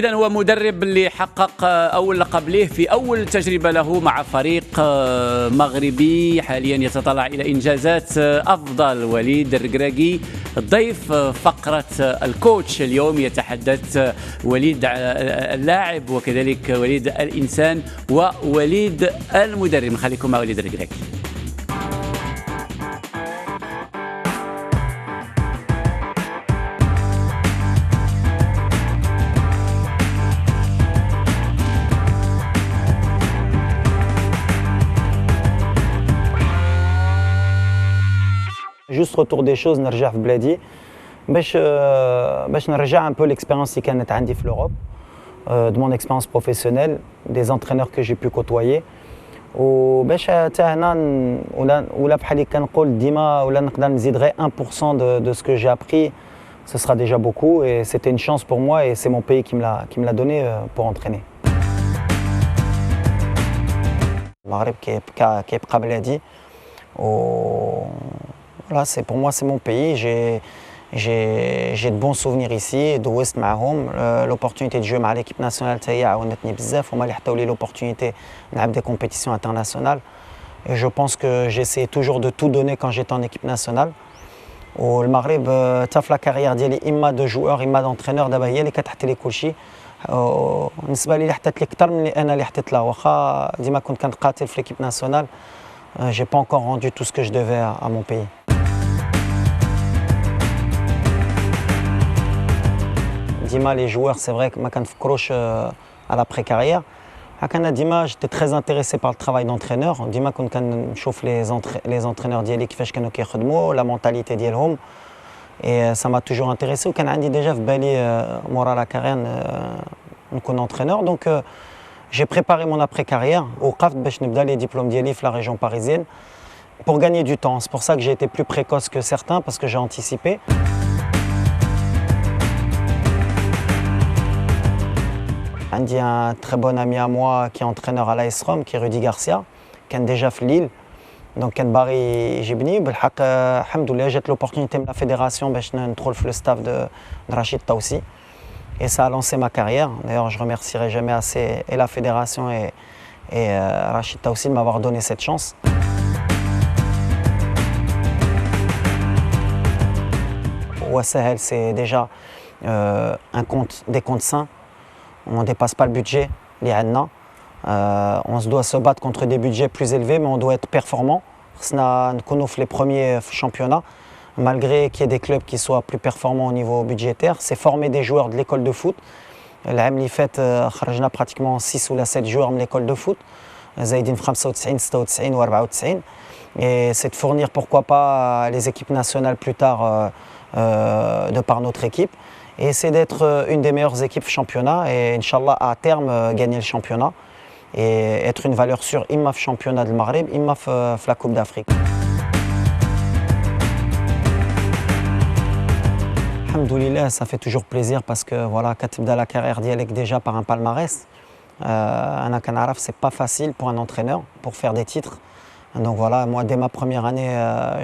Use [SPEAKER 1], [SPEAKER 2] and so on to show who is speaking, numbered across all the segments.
[SPEAKER 1] إذن هو مدرب اللي حقق أول لقب له في أول تجربة له مع فريق مغربي، حاليا يتطلع إلى إنجازات أفضل. وليد الركراكي ضيف فقرة الكوتش اليوم، يتحدث وليد اللاعب وكذلك وليد الإنسان ووليد المدرب. نخليكم مع وليد الركراكي.
[SPEAKER 2] Juste retour des choses, نرجع في بلادي باش نرجع un peu l'expérience اللي كانت عندي في l'Europe, de mon expérience professionnelle, des entraîneurs que j'ai pu côtoyer, وباش حتى هنا ولا بحال اللي كنقول ديما ولا نقدر نزيد غير 1% de ce que j'ai appris, ce sera déjà beaucoup et c'était une chance pour moi et c'est mon pays qui me l'a donné pour entraîner. المغرب كيبقى بلادي Voilà, pour moi, c'est mon pays. J'ai de bons souvenirs ici, de West معهم. L'opportunité de jouer avec l'équipe nationale, ça عاونتني بزاف. وما اللي حطوا لي l'opportunité نلعب des compétitions internationales. Et je pense que j'essayais toujours de tout donner quand j'étais en équipe nationale. والمغرب حتى في لا كارير ديالي إما دو جوور إما دونترينور دابا هي اللي كتحط لي كلشي. بالنسبة لي حطت لي أكثر من اللي أنا اللي حطيت لها، واخا ديما كنت كنقاتل في l'équipe nationale. J'ai pas encore rendu tout ce que je devais à mon pays. Dima, les joueurs, c'est vrai que ma canfkroche à l'après-carrière. Dima, j'étais très intéressé par le travail d'entraîneur. Dima, quand on chauffe les entraîneurs d'Yeli qui font la mentalité d'Yelhom. Et ça m'a toujours intéressé. Quand on dit déjà Bali, Mora la carrière, on entraîneur. Donc j'ai préparé mon après-carrière au CAF de les diplômes d'Yeli la région parisienne pour gagner du temps. C'est pour ça que j'ai été plus précoce que certains parce que j'ai anticipé. J'ai un très bon ami à moi qui est entraîneur à l'AS Rome, qui est Rudy Garcia, qui est déjà fait Lille. Donc, il Barry Jibni. J'ai l'opportunité de la fédération de le staff de Rachid Taoussi. Et ça a lancé ma carrière. D'ailleurs, je ne remercierai jamais assez et la fédération et Rachid Taoussi de m'avoir donné cette chance. Ouassahel, c'est déjà des comptes sains. On ne dépasse pas le budget, on se doit se battre contre des budgets plus élevés, mais on doit être performant. Nous les premiers championnats, malgré qu'il y ait des clubs qui soient plus performants au niveau budgétaire, c'est former des joueurs de l'école de foot. L'AM Lifet, on a pratiquement 6 ou 7 joueurs de l'école de foot. Zaïdine 95, 96 ou 94. Et c'est de fournir pourquoi pas les équipes nationales plus tard de par notre équipe. Et c'est d'être une des meilleures équipes championnat et Inch'Allah à terme gagner le championnat et être une valeur sûre imma championnat de Maghreb, imma la Coupe d'Afrique. Alhamdoulilah, ça fait toujours plaisir parce que voilà, quand tu as la carrière dialecte déjà par un palmarès, c'est pas facile pour un entraîneur pour faire des titres. Donc voilà, moi dès ma première année,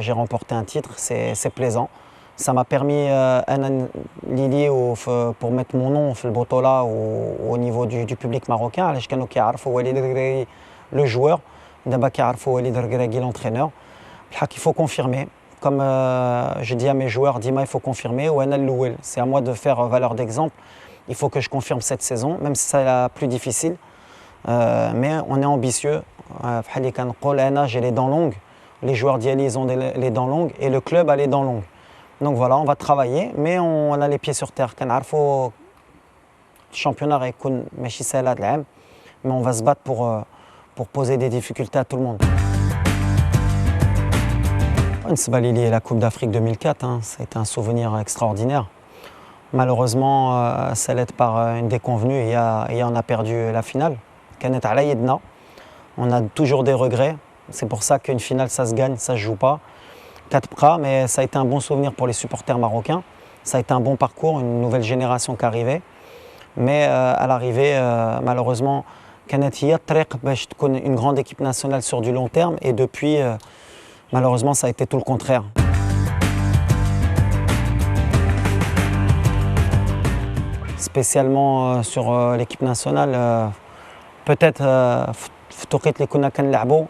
[SPEAKER 2] j'ai remporté un titre, c'est plaisant. Ça m'a permis Lili pour mettre mon nom في البطولة au niveau du public marocain. علاش كانوا كيعرفوا وليد الركراكي le joueur, دابا كيعرفوا وليد الركراكي l'entraîneur. Il faut confirmer. Comme je dis à mes joueurs, Dima, il faut confirmer. C'est à moi de faire valeur d'exemple. Il faut que je confirme cette saison, même si c'est la plus difficile. Mais on est ambitieux. J'ai les dents longues. Les joueurs d'Yali, ils ont les dents longues et le club a les dents longues. Donc voilà, on va travailler, mais on a les pieds sur terre. Le championnat est mais on va se battre pour poser des difficultés à tout le monde. La Coupe d'Afrique 2004, c'est un souvenir extraordinaire. Malheureusement, ça l'aide par une déconvenue et on a perdu la finale. On a toujours des regrets. C'est pour ça qu'une finale, ça se gagne, ça ne se joue pas. 4 bras, mais ça a été un bon souvenir pour les supporters marocains. Ça a été un bon parcours, une nouvelle génération qui arrivait. Mais à l'arrivée, malheureusement, une grande équipe nationale sur du long terme. Et depuis, malheureusement, ça a été tout le contraire. spécialement sur l'équipe nationale. Peut-être في التوقيت اللي كنا كنلعبوا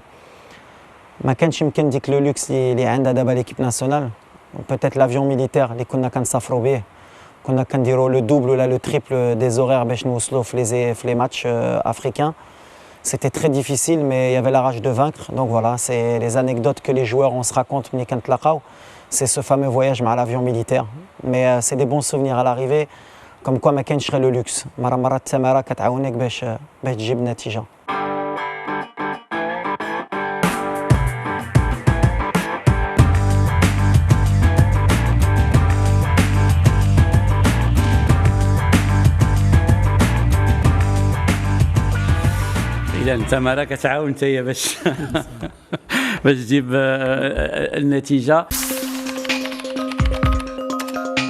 [SPEAKER 2] ما كانش يمكن ديك لو لوكس اللي عندها دابا ليكيب ناسيونال. بوتيت لافيون ميليتير اللي كنا كنسافروا به كنا كنديروا لو دوبل ولا لو تريبل دي زورير باش نوصلوا في les matchs africains. C'était très difficile, mais il y avait la rage de vaincre. Donc voilà, c'est les anecdotes que les joueurs on se raconte ملي كنتلاقاو. C'est ce fameux voyage مع l'avion militaire. Mais c'est des bons souvenirs à l'arrivée. Comme quoi ما كاينش غير لو لوكس. مرات التماره كتعاونك باش تجيب نتيجه.
[SPEAKER 1] إذا التماره كتعاون حتى هي باش تجيب النتيجه.